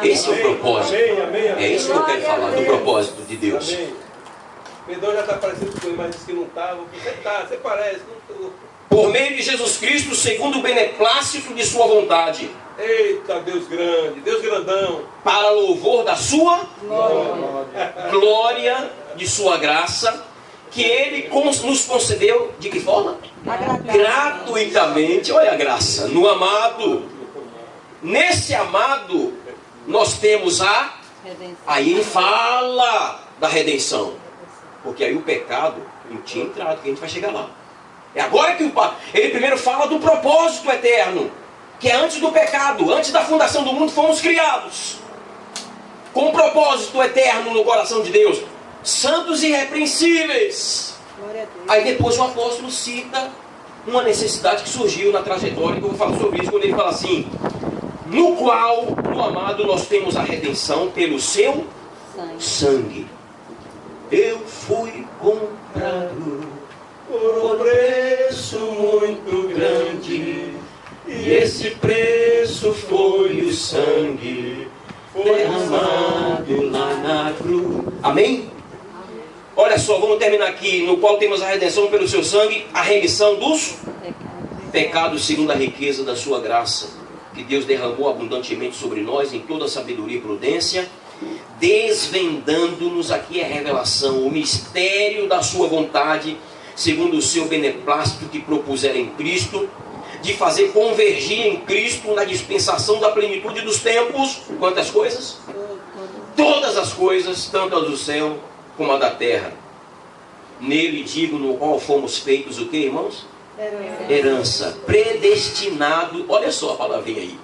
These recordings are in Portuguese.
Esse é o propósito. É isso que eu quero falar, do propósito de Deus. Amém. Pedro já está parecendo com ele, mas disse que não estava. Você parece, não estou. Por meio de Jesus Cristo, segundo o beneplácito de sua vontade. Eita, Deus grande, Deus grandão. Para louvor da sua glória, de sua graça, que Ele nos concedeu, de que forma? Gratuitamente. Olha a graça, no amado. Nesse amado, nós temos aí ele fala da redenção. Porque aí o pecado não tinha entrado, que a gente vai chegar lá. É agora que ele primeiro fala do propósito eterno, que é antes do pecado, antes da fundação do mundo fomos criados, com um propósito eterno no coração de Deus, santos e irrepreensíveis. Aí depois o apóstolo cita uma necessidade que surgiu na trajetória, que eu vou falar sobre isso, quando ele fala assim: no qual, no amado, nós temos a redenção pelo seu sangue. Eu fui comprado por um preço muito grande, e esse preço foi o sangue derramado lá na cruz. Amém? Olha só, vamos terminar aqui. No qual temos a redenção pelo seu sangue, a remissão dos pecados segundo a riqueza da sua graça, que Deus derramou abundantemente sobre nós em toda sabedoria e prudência, desvendando-nos, aqui é revelação, o mistério da sua vontade, segundo o seu beneplácito que propusera em Cristo, de fazer convergir em Cristo na dispensação da plenitude dos tempos. Quantas coisas? Todas as coisas, tanto as do céu como a da terra. Nele digo, no qual fomos feitos o que, irmãos? Herança. Predestinado, olha só a palavrinha aí.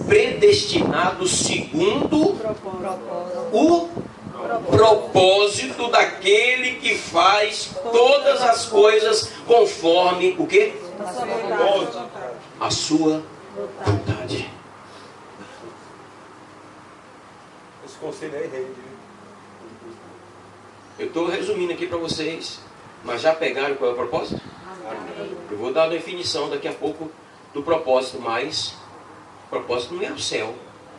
Predestinado segundo o propósito daquele que faz todas as coisas conforme o quê? A sua vontade. Esse conselho aí rende. Eu estou resumindo aqui para vocês, mas já pegaram qual é o propósito? Eu vou dar a definição daqui a pouco do propósito, mas o propósito não é o céu,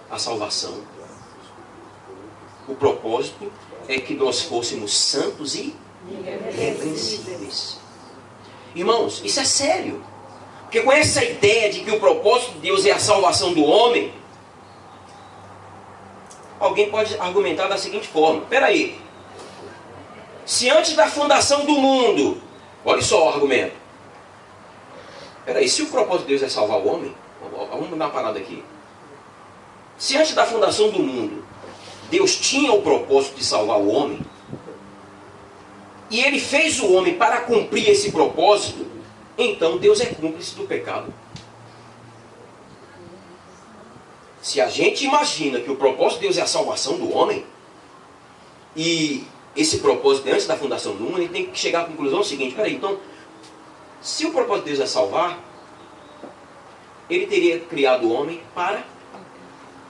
a salvação. O propósito é que nós fôssemos santos e irrepreensíveis. Irmãos, isso é sério. Porque com essa ideia de que o propósito de Deus é a salvação do homem, alguém pode argumentar da seguinte forma: peraí, se antes da fundação do mundo, olha só o argumento, peraí, se o propósito de Deus é salvar o homem, vamos dar uma parada aqui. Se antes da fundação do mundo, Deus tinha o propósito de salvar o homem, e Ele fez o homem para cumprir esse propósito, então Deus é cúmplice do pecado. Se a gente imagina que o propósito de Deus é a salvação do homem, e esse propósito antes da fundação do mundo, ele tem que chegar à conclusão seguinte: peraí, então, se o propósito de Deus é salvar, Ele teria criado o homem para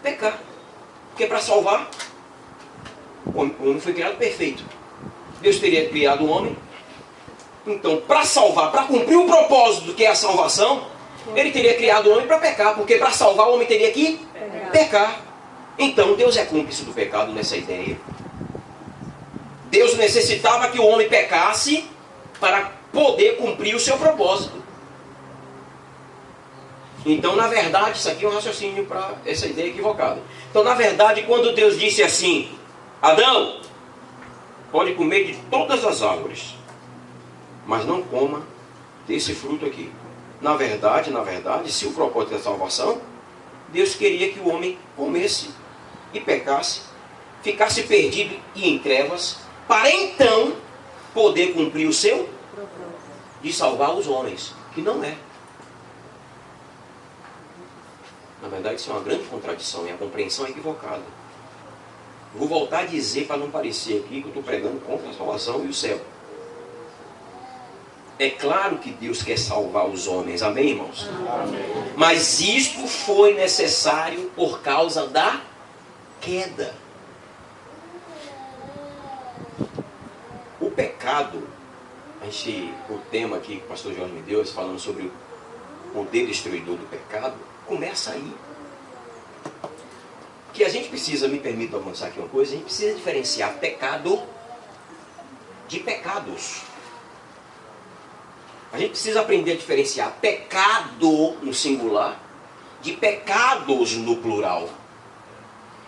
pecar. Porque para salvar, o homem foi criado perfeito. Deus teria criado o homem. Então, para salvar, para cumprir o propósito que é a salvação, Ele teria criado o homem para pecar. Porque para salvar, o homem teria que pecar. Então, Deus é cúmplice do pecado nessa ideia. Deus necessitava que o homem pecasse para poder cumprir o seu propósito. Então, na verdade, isso aqui é um raciocínio para essa ideia equivocada. Então, na verdade, quando Deus disse assim: Adão, pode comer de todas as árvores, mas não coma desse fruto aqui. Na verdade, se o propósito é a salvação, Deus queria que o homem comesse e pecasse, ficasse perdido e em trevas, para então poder cumprir o seu de salvar os homens, que não é. Na verdade, isso é uma grande contradição e a compreensão é equivocada. Vou voltar a dizer para não parecer aqui que eu estou pregando contra a salvação e o céu. É claro que Deus quer salvar os homens, amém, irmãos? Amém. Mas isto foi necessário por causa da queda. O pecado, o tema aqui que o pastor Jorge me deu, falando sobre o poder destruidor do pecado, começa aí. que a gente precisa, me permito avançar aqui uma coisa, a gente precisa diferenciar pecado de pecados. A gente precisa aprender a diferenciar pecado no singular de pecados no plural.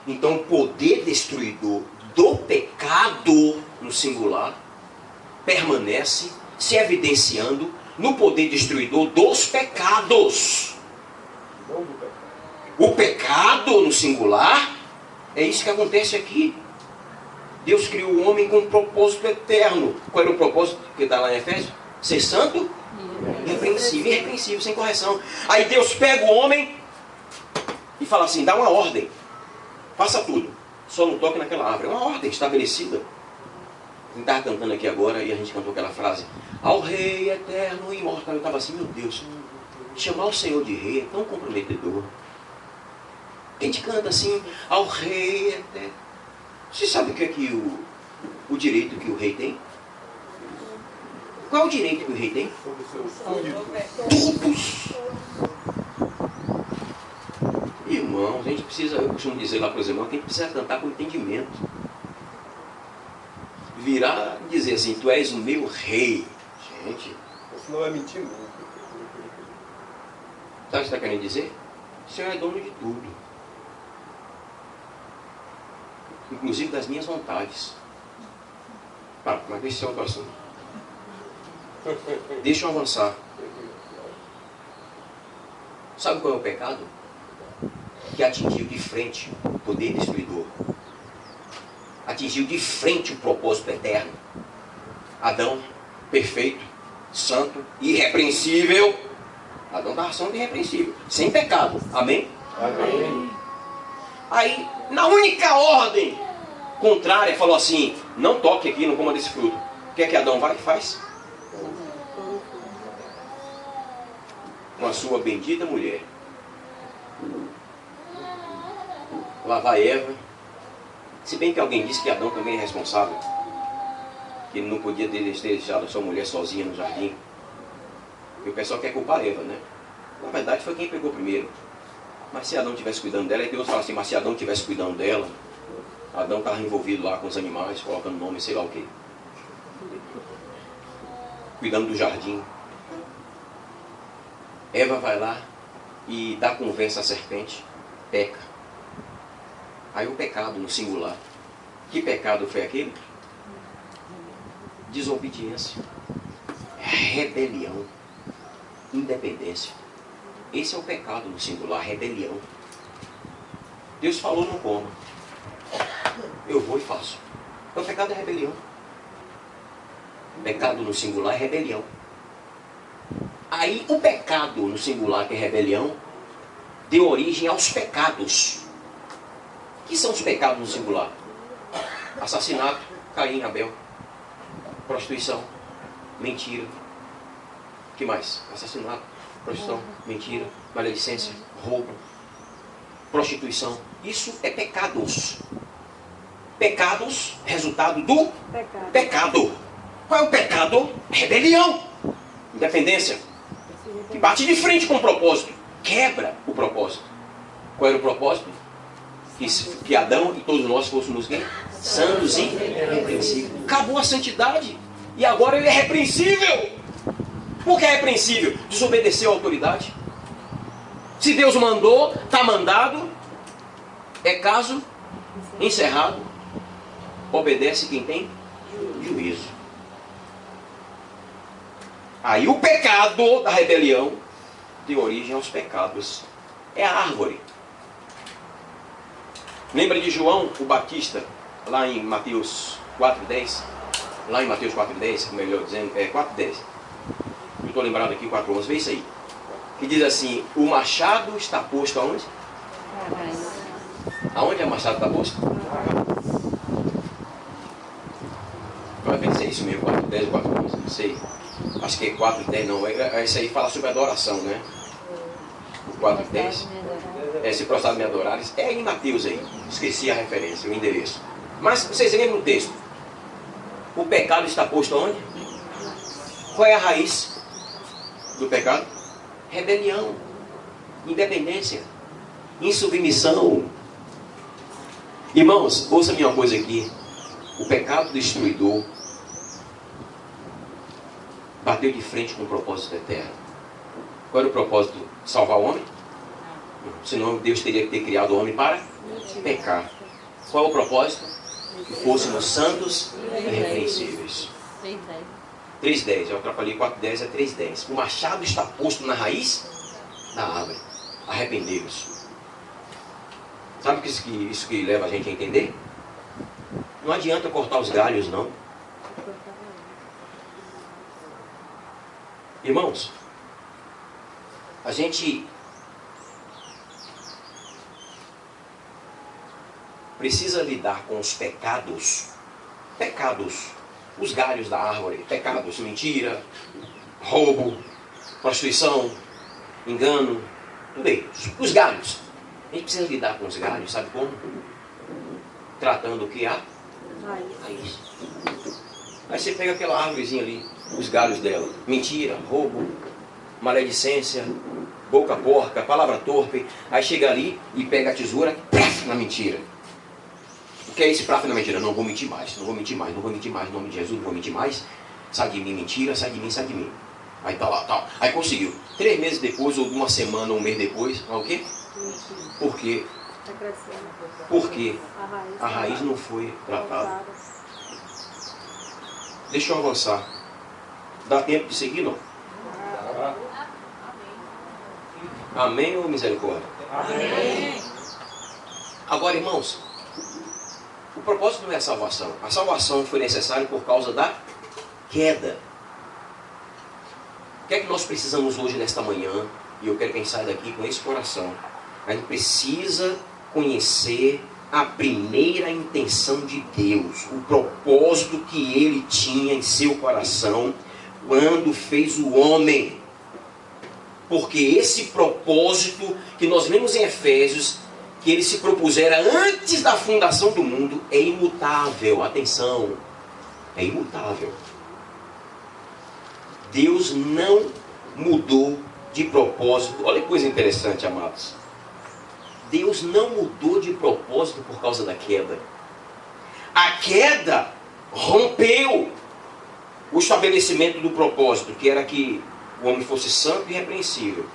Então, o poder destruidor do pecado no singular permanece se evidenciando no poder destruidor dos pecados. O pecado no singular é isso que acontece aqui. Deus criou o homem com um propósito eterno. Qual era o propósito que está lá em Efésios? Ser santo, irrepreensível, sem correção. Aí Deus pega o homem e fala assim, dá uma ordem. Faça tudo, só não toque naquela árvore. É uma ordem estabelecida. A gente estava cantando aqui agora e a gente cantou aquela frase, ao Rei eterno e imortal. Eu estava assim, meu Deus, chamar o Senhor de Rei é tão comprometedor. A gente canta assim, ao Rei eterno. Você sabe o que é que o direito que o rei tem? Qual é o direito que o rei tem? Todos. Irmãos, a gente precisa, eu costumo dizer lá para os irmãos, que a gente precisa cantar com entendimento. Virar e dizer assim, tu és o meu rei. Gente. Senão é mentir muito. Sabe o que você está querendo dizer? O Senhor é dono de tudo. Inclusive das minhas vontades. Mas esse é outro assunto. Deixa eu avançar. Sabe qual é o pecado? Que atingiu de frente o poder destruidor. Atingiu de frente o propósito eterno. Adão, perfeito, santo, irrepreensível. Adão estava santo e irrepreensível. Sem pecado. Amém? Amém. Aí, na única ordem contrária, falou assim, não toque aqui, não coma desse fruto. O que é que Adão vai e faz? Com a sua bendita mulher. Lá vai Eva. Se bem que alguém disse que Adão também é responsável. Que ele não podia ter deixado a sua mulher sozinha no jardim. E o pessoal quer culpar Eva, né? Na verdade foi quem pegou primeiro. Mas se Adão estivesse cuidando dela, aí Deus fala assim, mas se Adão estivesse cuidando dela, Adão estava envolvido lá com os animais, colocando nome, sei lá o quê. Cuidando do jardim. Eva vai lá e dá conversa à serpente, peca. Aí o pecado no singular. Que pecado foi aquele? Desobediência. Rebelião. Independência. Esse é o pecado no singular, rebelião. Deus falou, não coma. Eu vou e faço. O pecado é rebelião. Pecado no singular é rebelião. Aí o pecado no singular, que é rebelião, deu origem aos pecados. O que são os pecados no singular? Assassinato, Caim e Abel. Prostituição, mentira. O que mais? Assassinato, prostituição, mentira, maledicência, roubo, prostituição. Isso é pecados. Pecados, resultado do pecado. Qual é o pecado? Rebelião. Independência. Que bate de frente com o propósito. Quebra o propósito. Qual era o propósito? Que Adão e todos nós fôssemos quem? Santos e irrepreensíveis. Acabou a santidade. E agora ele é repreensível. Por que é repreensível? Desobedeceu a autoridade. Se Deus mandou, está mandado. É caso encerrado. Obedece quem tem juízo. Aí o pecado da rebelião deu origem aos pecados. É a árvore. Lembra de João o Batista, lá em Mateus 4:10? Lá em Mateus 4:10, melhor dizendo, 4:10. Eu estou lembrado aqui, 4:11, vê isso aí. Que diz assim, o machado está posto aonde? Aonde é o machado está posto? Vai ver se é isso mesmo, 4:10 ou 4:11, não sei. Acho que é 4:10, não. Esse aí fala sobre adoração, né? O 4:10. Se prostrar me adorares. É em Mateus aí. Esqueci a referência, o endereço. Mas vocês lembram o texto? O pecado está posto aonde? Qual é a raiz do pecado? Rebelião, independência, insubmissão. Irmãos, ouça a minha coisa aqui. O pecado destruidor bateu de frente com o propósito eterno. Qual era o propósito? Salvar o homem? Senão Deus teria que ter criado o homem para pecar. Qual é o propósito? Que fôssemos santos e irrepreensíveis. 3:10, eu atrapalhei 4:10, é 3:10. O machado está posto na raiz da árvore. Arrependei-vos. Sabe isso que leva a gente a entender? Não adianta cortar os galhos, não. Irmãos, a gente precisa lidar com os pecados, os galhos da árvore, pecados, mentira, roubo, prostituição, engano, tudo aí, os galhos. A gente precisa lidar com os galhos, sabe como? Tratando o que há? Raiz. Aí você pega aquela árvorezinha ali, os galhos dela, mentira, roubo, maledicência, boca porca, palavra torpe, aí chega ali e pega a tesoura, na mentira. O que é esse prato na mentira? Não vou mentir mais, não vou mentir mais, não vou mentir mais, em nome de Jesus, não vou mentir mais. Sai de mim, mentira, sai de mim, sai de mim. Aí tá lá, tá. Aí conseguiu. 3 meses depois, ou uma semana, ou um mês depois, o quê? Por quê? Porque a raiz não foi tratada. Deixa eu avançar. Dá tempo de seguir, não? Amém ou misericórdia? Amém. Agora, irmãos, o propósito não é a salvação. A salvação foi necessária por causa da queda. O que é que nós precisamos hoje, nesta manhã? E eu quero que a gente saia daqui com esse coração. A gente precisa conhecer a primeira intenção de Deus. O propósito que Ele tinha em seu coração quando fez o homem. Porque esse propósito que nós lemos em Efésios, que Ele se propusera antes da fundação do mundo, é imutável. Atenção, é imutável. Deus não mudou de propósito. Olha que coisa interessante, amados. Deus não mudou de propósito por causa da queda. A queda rompeu o estabelecimento do propósito, que era que o homem fosse santo e irrepreensível.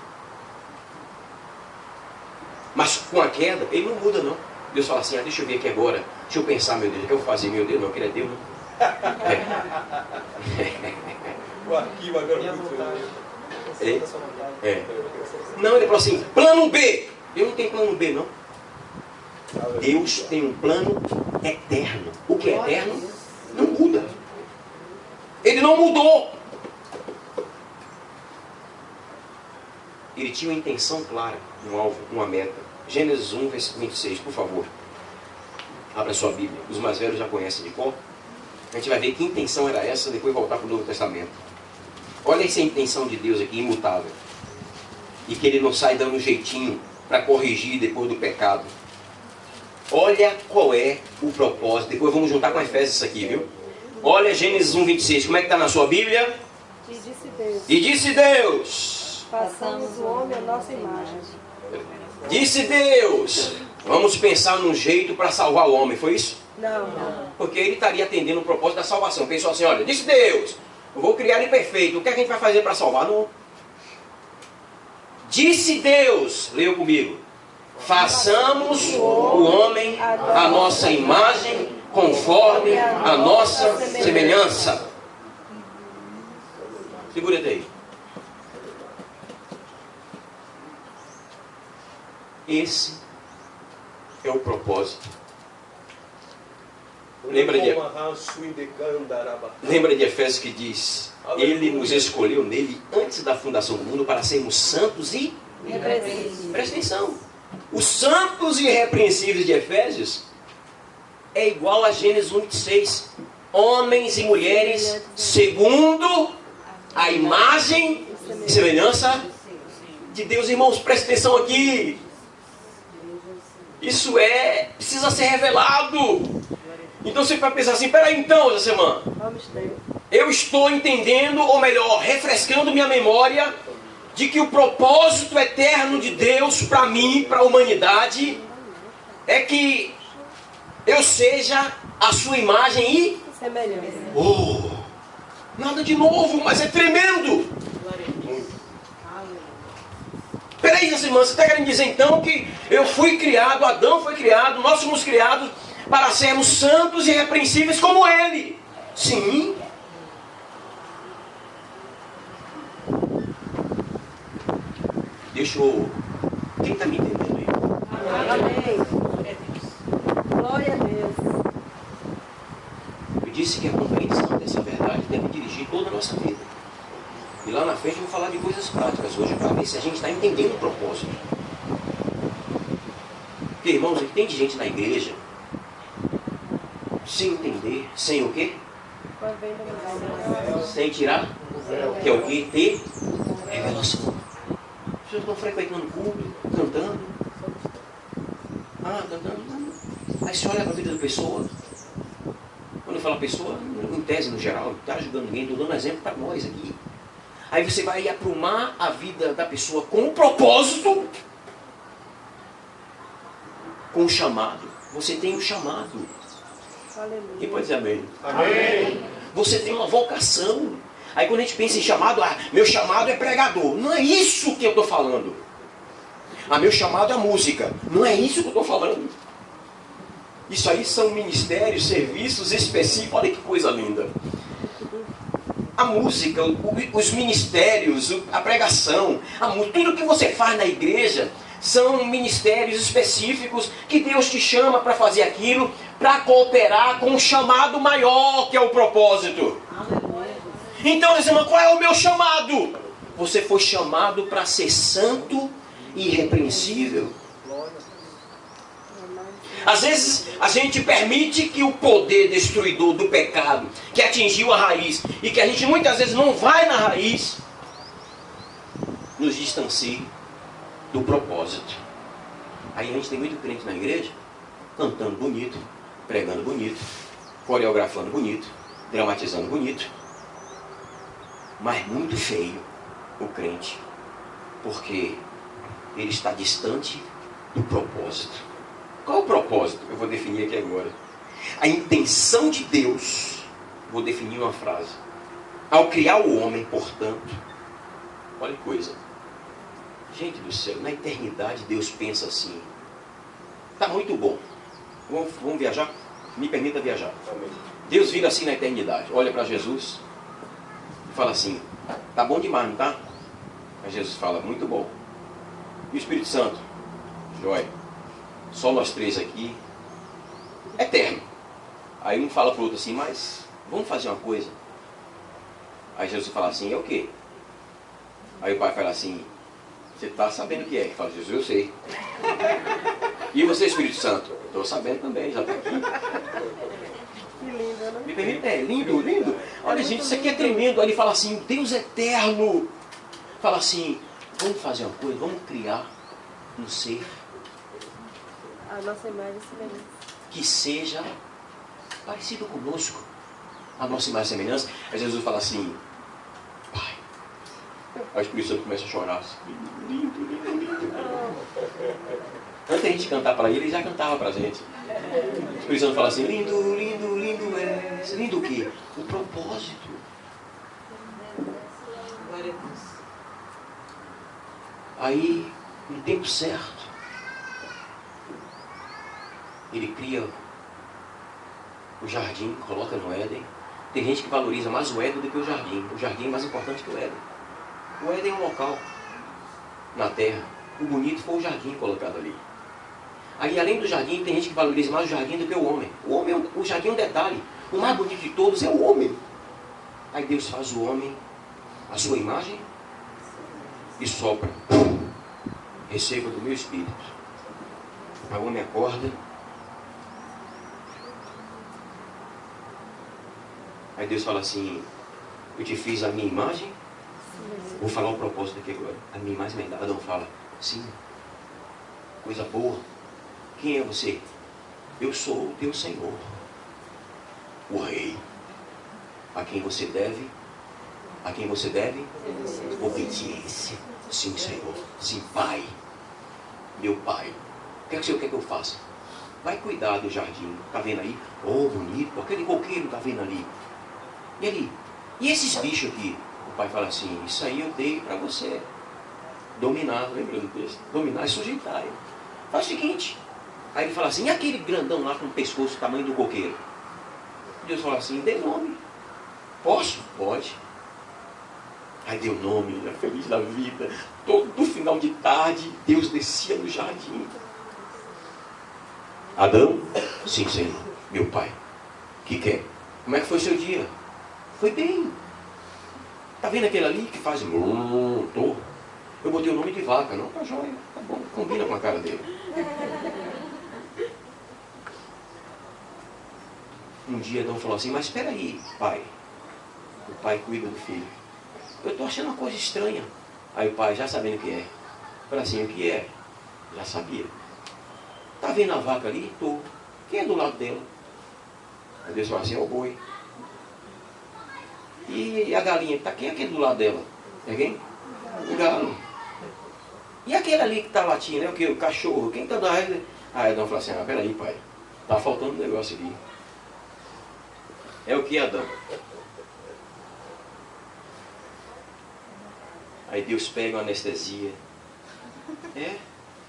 Mas com a queda, ele não muda, não. Deus fala assim, deixa eu ver aqui agora, deixa eu pensar, meu Deus, o que eu vou fazer? Meu Deus, não, que ele é Deus, não. O arquivo agora Não, ele falou assim, plano B. Deus não tem plano B, não. Deus tem um plano eterno. O que é eterno não muda. Ele não mudou. Ele tinha uma intenção clara, um alvo, uma meta. Gênesis 1, versículo 26, por favor. Abra sua Bíblia. Os mais velhos já conhecem de cor. A gente vai ver que intenção era essa, depois voltar para o Novo Testamento. Olha essa intenção de Deus aqui, imutável. E que Ele não sai dando um jeitinho para corrigir depois do pecado. Olha qual é o propósito. Depois vamos juntar com Efésios isso aqui, viu? Olha Gênesis 1, 26. Como é que está na sua Bíblia? E disse Deus: E disse Deus. façamos o homem à nossa imagem. Disse Deus. Vamos pensar num jeito para salvar o homem. Foi isso? Não. Porque ele estaria atendendo o propósito da salvação. Pensou assim, olha, disse Deus, eu vou criar ele perfeito. O que a gente vai fazer para salvar? Não. Disse Deus, leu comigo, façamos o homem à nossa imagem, conforme a nossa semelhança. Segura aí. Esse é o propósito. Lembra de Efésios que diz, Ele nos escolheu nele antes da fundação do mundo para sermos santos e irrepreensíveis. Presta atenção. Os santos e irrepreensíveis de Efésios é igual a Gênesis 1:6. Homens e mulheres segundo a imagem e semelhança de Deus. Irmãos, presta atenção aqui. Isso precisa ser revelado. Então você vai pensar assim, peraí então, essa semana. Eu estou entendendo, ou melhor, refrescando minha memória de que o propósito eterno de Deus para mim, para a humanidade, é que eu seja a sua imagem e Semelhança. oh, nada de novo, mas é tremendo. Peraí, essa irmã, você está querendo dizer então que eu fui criado, Adão foi criado, nós fomos criados para sermos santos e irrepreensíveis como ele? Sim. Deixa eu... Quem está me entendendo aí? Amém. Glória a Deus. Eu disse que a compreensão dessa verdade deve dirigir toda a nossa vida. E lá na frente eu vou falar de coisas práticas hoje para ver se a gente está entendendo o propósito. Porque, irmãos, tem gente na igreja sem entender, sem o quê? Sem tirar, que é o quê? Ter revelação. As pessoas estão frequentando o culto, cantando. Cantando. Aí você olha para a vida da pessoa. Quando eu falo pessoa, em tese no geral, não está ajudando ninguém, estou dando exemplo para nós aqui. Aí você vai aprumar a vida da pessoa com um propósito, com um chamado. Você tem um chamado. Aleluia. Quem pode dizer amém? Amém. Você tem uma vocação. Aí quando a gente pensa em chamado, meu chamado é pregador. Não é isso que eu estou falando. Meu chamado é música. Não é isso que eu estou falando. Isso aí são ministérios, serviços específicos. Olha que coisa linda. A música, os ministérios, a pregação, tudo que você faz na igreja são ministérios específicos que Deus te chama para fazer aquilo, para cooperar com um chamado maior, que é o propósito. Então, irmã, qual é o meu chamado? Você foi chamado para ser santo e irrepreensível. Às vezes a gente permite que o poder destruidor do pecado, que atingiu a raiz, e que a gente muitas vezes não vai na raiz, nos distancie do propósito. Aí a gente tem muito crente na igreja, cantando bonito, pregando bonito, coreografando bonito, dramatizando bonito, mas muito feio o crente, porque ele está distante do propósito. Qual é o propósito? Eu vou definir aqui agora. A intenção de Deus, vou definir uma frase. Ao criar o homem, portanto, olha que coisa. Gente do céu, na eternidade Deus pensa assim. Tá muito bom. Vamos viajar? Me permita viajar. Deus vira assim na eternidade. Olha para Jesus e fala assim, tá bom demais, não tá? Aí Jesus fala, muito bom. E o Espírito Santo? Jóia. Só nós três aqui, eterno. Aí um fala para o outro assim, mas vamos fazer uma coisa. Aí Jesus fala assim, é o quê? Aí o pai fala assim, você está sabendo o que é? Ele fala, Jesus, eu sei. E você, Espírito Santo? Estou sabendo também, já está aqui. Que lindo, né? Me permite, é lindo, lindo. Olha, gente, isso aqui é tremendo. Aí ele fala assim, Deus eterno. Fala assim, vamos fazer uma coisa, vamos criar um ser A nossa imagem e semelhança. que seja parecido conosco. A nossa imagem e semelhança. Aí Jesus fala assim, Pai. Aí o Espírito Santo começa a chorar. Assim, lindo, lindo, lindo. Antes da gente cantar para ele já cantava para a gente. O Espírito Santo fala assim, lindo, lindo, lindo és. Lindo o quê? O propósito. Aí, no tempo certo, ele cria o jardim, coloca no Éden. Tem gente que valoriza mais o Éden do que o jardim. O jardim é mais importante que o Éden. O Éden é um local na terra. O bonito foi o jardim colocado ali. Aí, além do jardim, tem gente que valoriza mais o jardim do que o homem. O jardim é um detalhe. O mais bonito de todos é o homem. Aí Deus faz o homem a sua imagem e sopra. Receba do meu espírito. Aí o homem acorda. Aí Deus fala assim, eu te fiz a minha imagem. Vou falar o propósito aqui agora. A minha imagem é Adão fala, sim, coisa boa. Quem é você? Eu sou o teu Senhor, o Rei, a quem você deve obediência. Sim, Senhor. Sim, Pai. Meu Pai. O que é que o Senhor quer que eu faça? vai cuidar do jardim. Está vendo aí? Oh, bonito, aquele coqueiro está vendo ali. E ele, e esses bichos aqui? O pai fala assim, isso aí eu dei para você dominar, lembra do texto? Dominar e sujeitar. Faz o seguinte. Aí ele fala assim, e aquele grandão lá com o pescoço, tamanho do coqueiro? Deus fala assim, dê nome. Posso? Pode. Aí deu nome, né? Feliz da vida. Todo final de tarde, Deus descia no jardim. Adão? Sim, Senhor, meu pai. O que quer? Como é que foi o seu dia? Foi bem. Tá vendo aquele ali que faz tô? Eu botei o nome de vaca. Não, tá jóia, tá bom, combina com a cara dele. Um dia Adão falou assim, mas espera aí, pai. O pai cuida do filho. Eu estou achando uma coisa estranha. Aí o pai, já sabendo o que é. Fala assim, o que é? Já sabia. Tá vendo a vaca ali? Tô. Quem é do lado dela? Aí Deus fala assim, é o boi. E a galinha? Tá, quem é aquele do lado dela? É quem? O galo. E aquele ali que está latindo, é o que? O cachorro. Quem está dando? Aí Adão fala assim, peraí, pai. Tá faltando um negócio aqui. É o que, Adão? Aí Deus pega uma anestesia.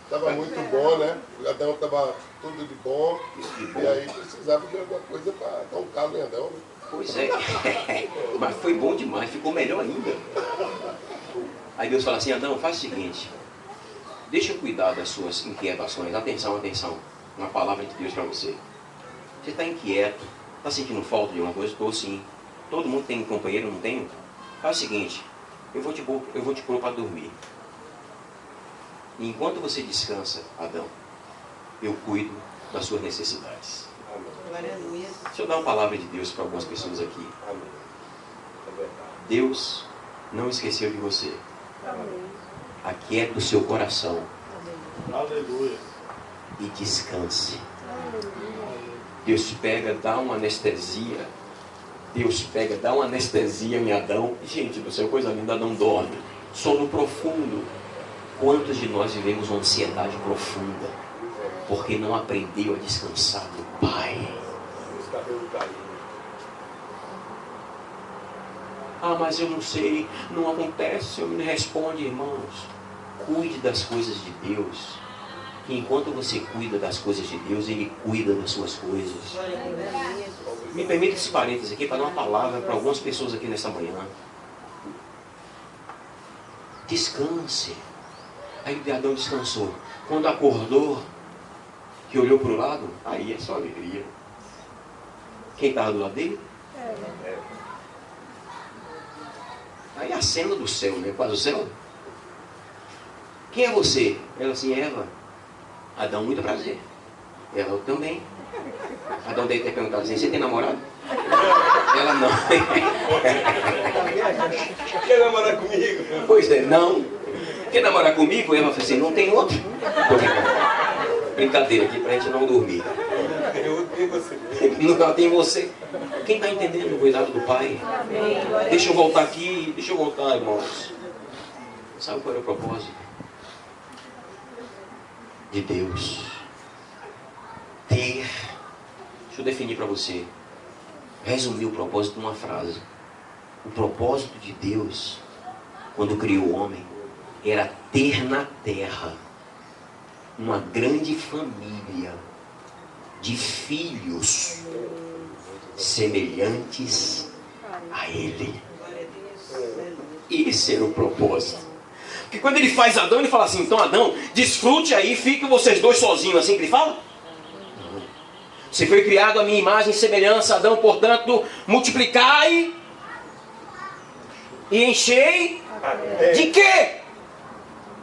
Estava muito bom, né? O Adão estava tudo de bom. E aí precisava de alguma coisa para dar um calo em Adão, né? Pois é. Mas foi bom demais, ficou melhor ainda. Aí Deus fala assim, Adão, faz o seguinte. Deixa eu cuidar das suas inquietações. Atenção, atenção. Uma palavra de Deus para você. Você está inquieto. Está sentindo falta de uma coisa? Estou sim. Todo mundo tem um companheiro, não tem? Faz o seguinte. Eu vou te pôr para dormir. E enquanto você descansa, Adão, eu cuido das suas necessidades. Amém. Deixa eu dar uma palavra de Deus para algumas pessoas aqui. Amém. É verdade. Deus não esqueceu de você. Amém. Aquieta o seu coração. Aleluia. E descanse. Deus pega, dá uma anestesia. Deus pega, dá uma anestesia em Adão. Gente do céu, coisa linda, Adão dorme. Sono profundo. Quantos de nós vivemos uma ansiedade profunda? Porque não aprendeu a descansar do Pai. Os cabelos caídos. Ah, mas eu não sei, não acontece, eu me responde, irmãos. Cuide das coisas de Deus. Que enquanto você cuida das coisas de Deus, Ele cuida das suas coisas. Me permita esse parênteses aqui para dar uma palavra para algumas pessoas aqui nesta manhã. Descanse. Aí Adão descansou. Quando acordou, que olhou para o lado, aí é só alegria. Quem estava do lado dele? Aí a cena do céu, né? Quase o céu. Quem é você? Ela assim, Eva. Adão, muito prazer. Ela, eu também. Adão deve ter perguntado assim, você tem namorado? Ela, não. Quer namorar comigo? Pois é, não. Quer namorar comigo? Eva falou assim, não tem outro? Brincadeira aqui pra gente não dormir. Eu tenho você. Não tem você. Quem está entendendo o cuidado do Pai? Deixa eu voltar aqui, irmãos. Sabe qual era o propósito? De Deus. Deixa eu definir para você. Resumir o propósito numa frase. O propósito de Deus, quando criou o homem, era ter na terra uma grande família de filhos semelhantes a Ele. Esse era o propósito. Porque quando ele faz Adão, ele fala assim, então Adão, desfrute aí, fiquem vocês dois sozinhos, assim que ele fala? Não. Você foi criado à minha imagem e semelhança, Adão, portanto, multiplicai e enchei. De quê?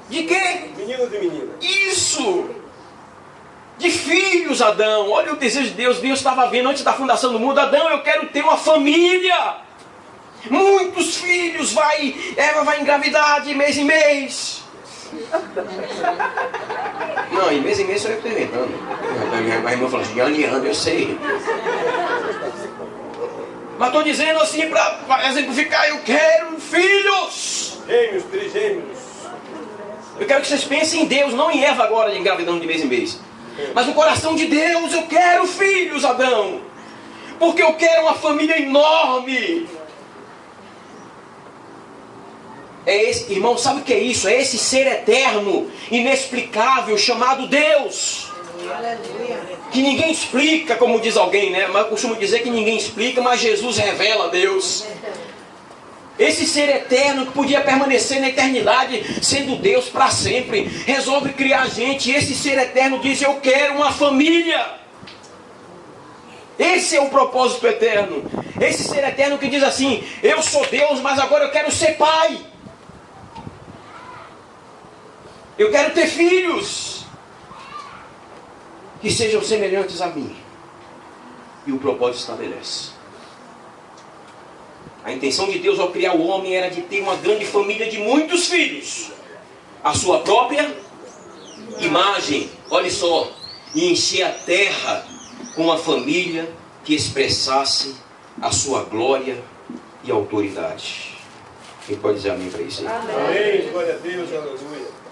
De quê? Meninos e meninas. Isso! De filhos, Adão. Olha o desejo de Deus. Deus estava vendo antes da fundação do mundo. Adão, eu quero ter uma família. Muitos filhos. Eva vai engravidar de mês em mês. Não, de mês em mês só eu estou inventando. Minha irmã falou assim, ano em ano, eu sei. Mas estou dizendo assim para exemplificar, eu quero filhos. Gêmeos, trigêmeos. Eu quero que vocês pensem em Deus, não em Eva agora, engravidando de mês em mês. Mas no coração de Deus eu quero filhos, Adão. Porque eu quero uma família enorme. É esse, irmão, sabe o que é isso? É esse ser eterno, inexplicável, chamado Deus. Que ninguém explica, como diz alguém, né? Mas eu costumo dizer que ninguém explica, mas Jesus revela a Deus. Esse ser eterno que podia permanecer na eternidade, sendo Deus para sempre, resolve criar gente. E esse ser eterno diz: eu quero uma família. Esse é o propósito eterno. Esse ser eterno que diz assim: eu sou Deus, mas agora eu quero ser pai. Eu quero ter filhos que sejam semelhantes a mim. E o propósito estabelece. A intenção de Deus ao criar o homem era de ter uma grande família de muitos filhos. A sua própria imagem, olha só, e encher a terra com uma família que expressasse a sua glória e autoridade. Quem pode dizer amém para isso aí? Amém, glória a Deus, aleluia.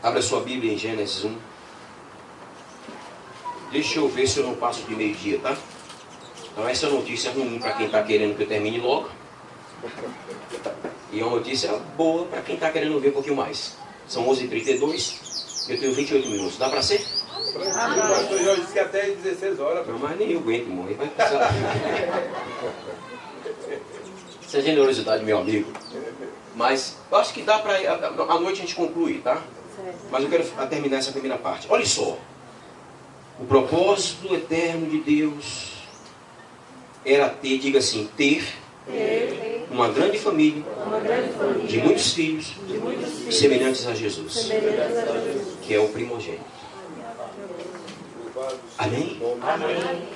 Abra sua Bíblia em Gênesis 1. Deixa eu ver se eu não passo de meio-dia, tá? Então essa notícia é ruim para quem está querendo que eu termine logo. E é uma notícia boa para quem está querendo ver um pouquinho mais. São 11h32. Eu tenho 28 minutos. Dá para ser? O pastor Jorge disse que até 16 horas. Não, mas nem eu aguento, irmão. Vai precisar. Isso é generosidade, meu amigo. Mas eu acho que dá para... À noite a gente concluir, tá? Mas eu quero terminar essa primeira parte. Olha só. O propósito eterno de Deus era ter, diga assim, ter uma grande família de muitos filhos semelhantes a Jesus, que é o primogênito. Amém? Amém.